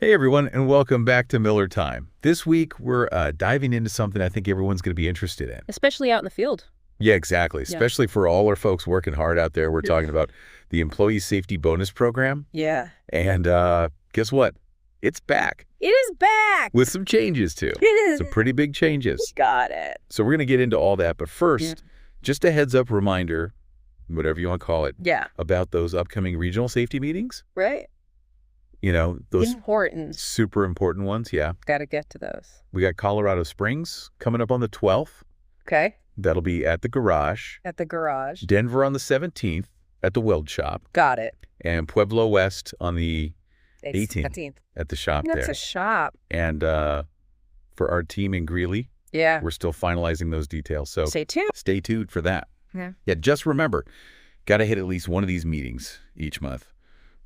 Hey everyone, and welcome back to Miller Time. This week, we're diving into something I think everyone's going to be interested in. Especially out in the field. Yeah, exactly. Yeah. Especially for all our folks working hard out there. We're talking about the Employee Safety Bonus Program. Yeah. And guess what? It's back It is back! with some changes, too. It is. Some pretty big changes. Got it. So we're going to get into all that. But first, just a heads-up reminder, whatever you want to call it, Yeah. about those upcoming regional safety meetings. Right? You know, those Important. super important ones, yeah. Gotta get to those. We got Colorado Springs coming up on the 12th. Okay. That'll be at the Garage. At the garage. Denver on the 17th at the Weld Shop. Got it. And Pueblo West on the 18th 18th. at the shop That's there. a shop. And for our team in Greeley, Yeah. we're still finalizing those details. So Stay tuned. stay tuned for that. Yeah. Yeah, just remember, got to hit at least one of these meetings each month.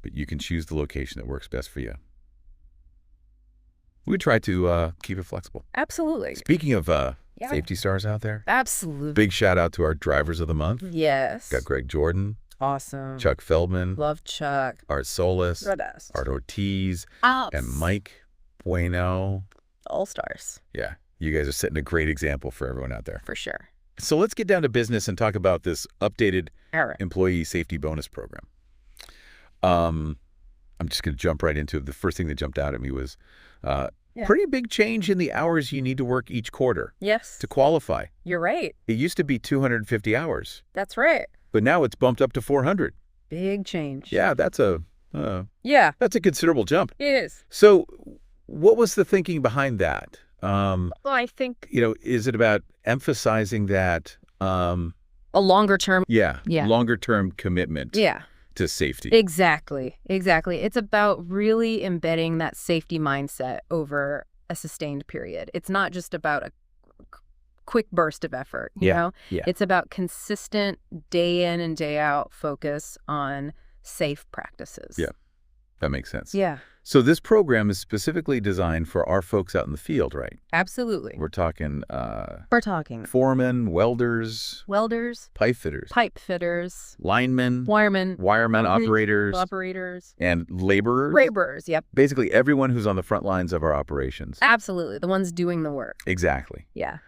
But you can choose the location that works best for you. We try to keep it flexible. Absolutely. Speaking of Yeah. safety stars out there, Absolutely. big shout out to our drivers of the month. Yes. Got Greg Jordan, Awesome. Chuck Feldman, Love Chuck. Art Solis, The best. Art Ortiz, Ops. and Mike Bueno. All stars. Yeah, you guys are setting a great example for everyone out there. For sure. So let's get down to business and talk about this updated All right. employee safety bonus program. I'm just going to jump right into it. The first thing that jumped out at me was pretty big change in the hours you need to work each quarter Yes. to qualify. You're right. It used to be 250 hours, That's right. but now it's bumped up to 400. Big change. Yeah, that's a Yeah. considerable jump. It is. So what was the thinking behind that? Well, I think Is it about emphasizing that, a longer term. Yeah. longer term commitment Yeah. to safety? Exactly. Exactly. It's about really embedding that safety mindset over a sustained period. It's not just about a quick burst of effort, you know? Yeah. It's about consistent day in and day out focus on safe practices. Yeah. That makes sense. Yeah. So this program is specifically designed for our folks out in the field, right? Absolutely. We're talking We're talking foremen, welders, welders, pipe fitters, pipe fitters, linemen, wiremen, wiremen, operators, and laborers. laborers. Yep. Basically everyone who's on the front lines of our operations. Absolutely. The ones doing the work. Exactly. Yeah.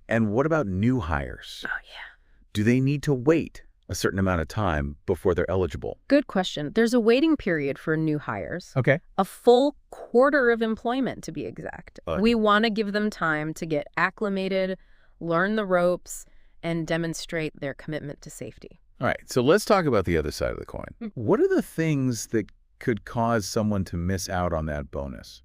And what about new hires? Oh, yeah. Do they need to wait a certain amount of time before they're eligible? Good question. There's a waiting period for new hires. Okay. A full quarter of employment, to be exact. Uh. We want to give them time to get acclimated, learn the ropes, and demonstrate their commitment to safety. All right. So let's talk about the other side of the coin. What are the things that could cause someone to miss out on that bonus?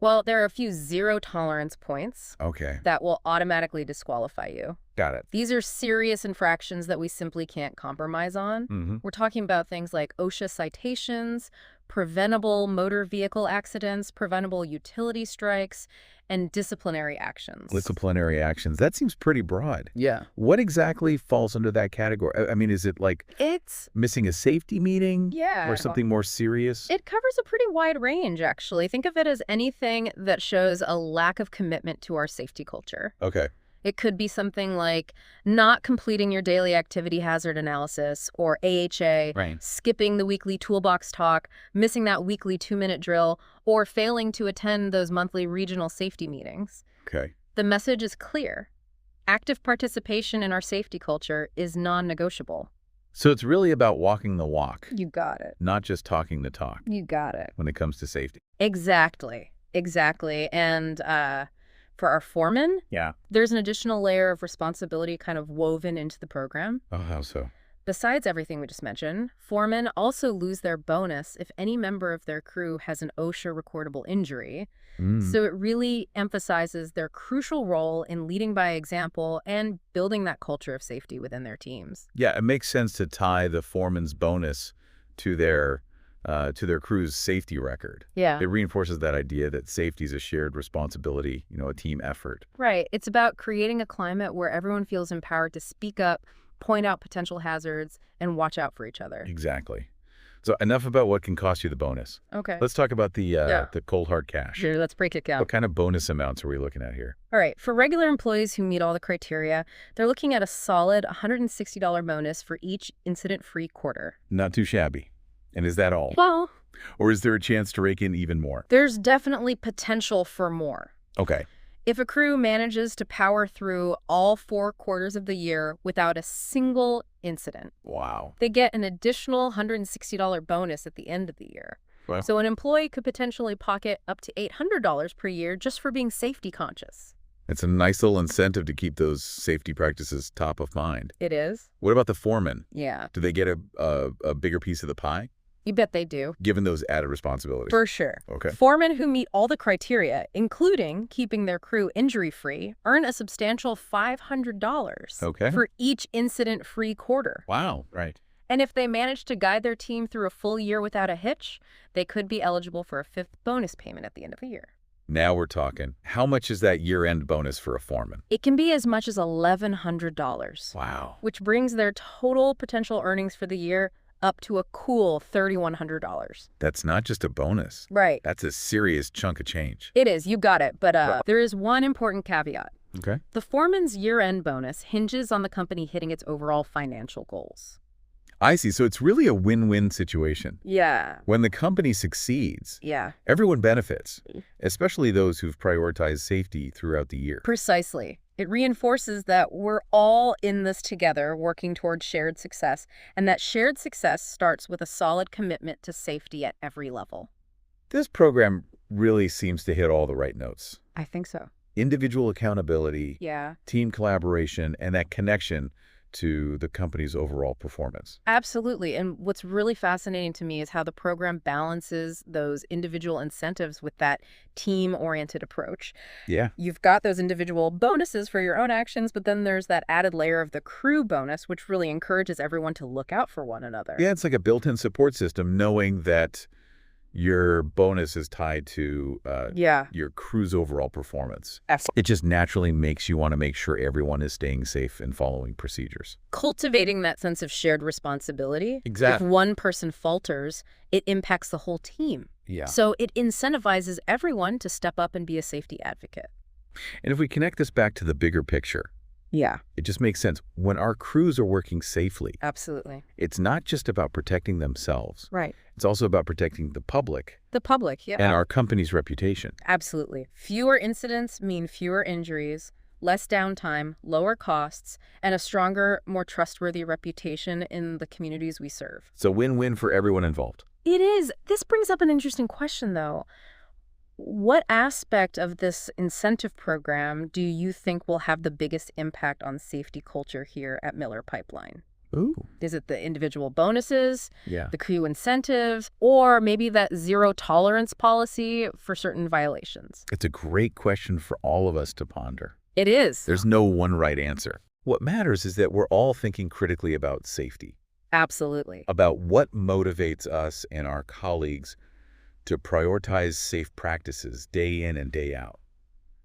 Well, there are a few zero tolerance points Okay. that will automatically disqualify you. Got it. These are serious infractions that we simply can't compromise on. Mm-hmm. We're talking about things like OSHA citations, preventable motor vehicle accidents, preventable utility strikes, and disciplinary actions. Disciplinary actions. That seems pretty broad. Yeah. What exactly falls under that category? I mean, is it like It's, missing a safety meeting yeah. or something more serious? It covers a pretty wide range, actually. Think of it as anything that shows a lack of commitment to our safety culture. Okay. It could be something like not completing your daily activity hazard analysis, or AHA, Right. skipping the weekly toolbox talk, missing that weekly 2-minute drill, or failing to attend those monthly regional safety meetings. Okay. The message is clear. Active participation in our safety culture is non-negotiable. So it's really about walking the walk, You got it. not just talking the talk You got it. when it comes to safety. Exactly. Exactly. And for our foremen, Yeah. there's an additional layer of responsibility kind of woven into the program. Oh, how so? Besides everything we just mentioned, foremen also lose their bonus if any member of their crew has an OSHA recordable injury. So it really emphasizes their crucial role in leading by example and building that culture of safety within their teams. Yeah, it makes sense to tie the foreman's bonus to their crew's safety record. Yeah. It reinforces that idea that safety is a shared responsibility, a team effort. Right. It's about creating a climate where everyone feels empowered to speak up, point out potential hazards, and watch out for each other. Exactly. So enough about what can cost you the bonus. Okay. Let's talk about the cold hard cash. Sure, let's break it down. What kind of bonus amounts are we looking at here? All right. For regular employees who meet all the criteria, they're looking at a solid $160 bonus for each incident-free quarter. Not too shabby. And is that all? Well, Or is there a chance to rake in even more? There's definitely potential for more. Okay. If a crew manages to power through all 4 quarters of the year without a single incident, Wow. they get an additional $160 bonus at the end of the year. Wow. So an employee could potentially pocket up to $800 per year just for being safety conscious. It's a nice little incentive to keep those safety practices top of mind. It is? What about the foreman? Yeah. Do they get a bigger piece of the pie, You bet they do. given those added responsibilities? For sure. Okay. Foremen who meet all the criteria, including keeping their crew injury-free, earn a substantial $500 Okay. for each incident-free quarter. Wow. Right. And if they manage to guide their team through a full year without a hitch, they could be eligible for a 5th bonus payment at the end of the year. Now we're talking. How much is that year-end bonus for a foreman? It can be as much as $1,100, Wow. which brings their total potential earnings for the year up to a cool $3,100. That's not just a bonus. Right. That's a serious chunk of change. It is. You got it. But Right. there is one important caveat. Okay. The foreman's year-end bonus hinges on the company hitting its overall financial goals. I see. So it's really a win-win situation. Yeah. When the company succeeds, Yeah. everyone benefits, especially those who've prioritized safety throughout the year. Precisely. It reinforces that we're all in this together, working towards shared success, and that shared success starts with a solid commitment to safety at every level. This program really seems to hit all the right notes. I think so. Individual accountability, Yeah. team collaboration, and that connection to the company's overall performance. Absolutely. And what's really fascinating to me is how the program balances those individual incentives with that team-oriented approach. Yeah. You've got those individual bonuses for your own actions, but then there's that added layer of the crew bonus, which really encourages everyone to look out for one another. Yeah, it's like a built-in support system, knowing that your bonus is tied to Yeah. your crew's overall performance. Absolutely. It just naturally makes you want to make sure everyone is staying safe and following procedures. Cultivating that sense of shared responsibility. Exactly. If one person falters, it impacts the whole team. Yeah. So it incentivizes everyone to step up and be a safety advocate. And if we connect this back to the bigger picture, Yeah, it just makes sense. When our crews are working safely, absolutely. it's not just about protecting themselves. Right. It's also about protecting the public The public, yeah. and our company's reputation. Absolutely. Fewer incidents mean fewer injuries, less downtime, lower costs, and a stronger, more trustworthy reputation in the communities we serve. It's a win-win for everyone involved. It is. This brings up an interesting question, though. What aspect of this incentive program do you think will have the biggest impact on safety culture here at Miller Pipeline? Ooh. Is it the individual bonuses, Yeah. the crew incentives, or maybe that zero tolerance policy for certain violations? It's a great question for all of us to ponder. It is. There's no one right answer. What matters is that we're all thinking critically about safety, Absolutely. about what motivates us and our colleagues to prioritize safe practices day in and day out.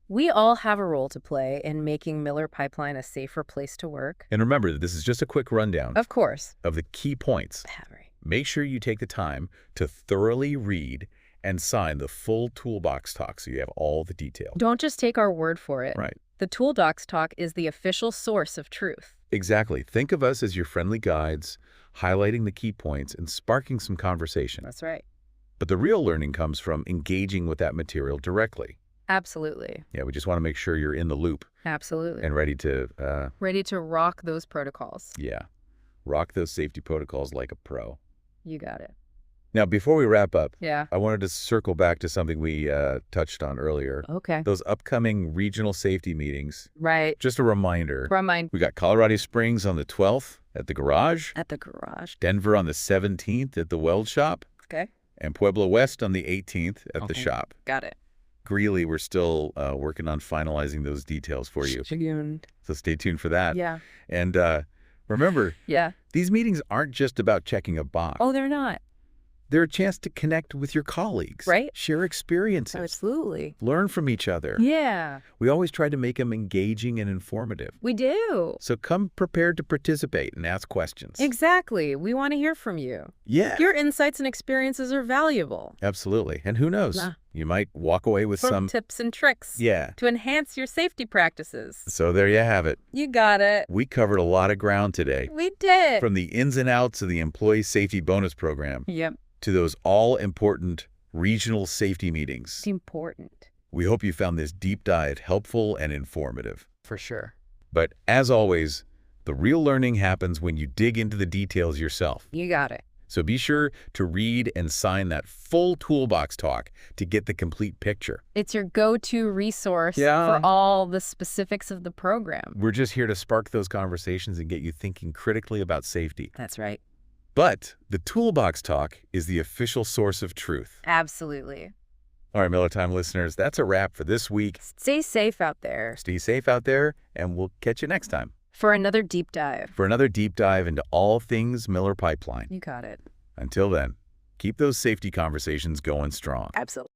We all have a role to play in making Miller Pipeline a safer place to work. And remember that this is just a quick rundown Of course. of the key points. Right. Make sure you take the time to thoroughly read and sign the full toolbox talk so you have all the detail. Don't just take our word for it. Right. The Tool Docs talk is the official source of truth. Exactly. Think of us as your friendly guides, highlighting the key points and sparking some conversation. That's right. But the real learning comes from engaging with that material directly. Absolutely. Yeah, we just want to make sure you're in the loop Absolutely. and ready to, Ready to rock those protocols. rock those safety protocols like a pro. You got it. Now, before we wrap up, Yeah. I wanted to circle back to something we touched on earlier. Okay. Those upcoming regional safety meetings. Right. Just a reminder, Remind we got Colorado Springs on the 12th at the Garage, at the garage. Denver on the 17th at the Weld Shop, Okay. and Pueblo West on the 18th at the Okay. shop. Got it. Greeley, we're still working on finalizing those details for you. So stay tuned for that. Yeah. And remember, Yeah. these meetings aren't just about checking a box. Oh, they're not. They're a chance to connect with your colleagues. Right. Share experiences. Absolutely. Learn from each other. Yeah. We always try to make them engaging and informative. We do. So come prepared to participate and ask questions. Exactly. We want to hear from you. Yeah. Your insights and experiences are valuable. Absolutely. And who knows? Nah. You might walk away with For some... tips and tricks Yeah. to enhance your safety practices. So there you have it. You got it. We covered a lot of ground today. We did. From the ins and outs of the Employee Safety Bonus Program Yep. to those all-important regional safety meetings. It's important. We hope you found this deep dive helpful and informative. For sure. But as always, the real learning happens when you dig into the details yourself. You got it. So be sure to read and sign that full toolbox talk to get the complete picture. It's your go-to resource Yeah. for all the specifics of the program. We're just here to spark those conversations and get you thinking critically about safety. That's right. But the toolbox talk is the official source of truth. Absolutely. All right, Miller Time listeners, that's a wrap for this week. Stay safe out there Stay safe out there, and we'll catch you next time for another deep dive. for another deep dive into all things Miller Pipeline. You got it. Until then, keep those safety conversations going strong. Absolutely.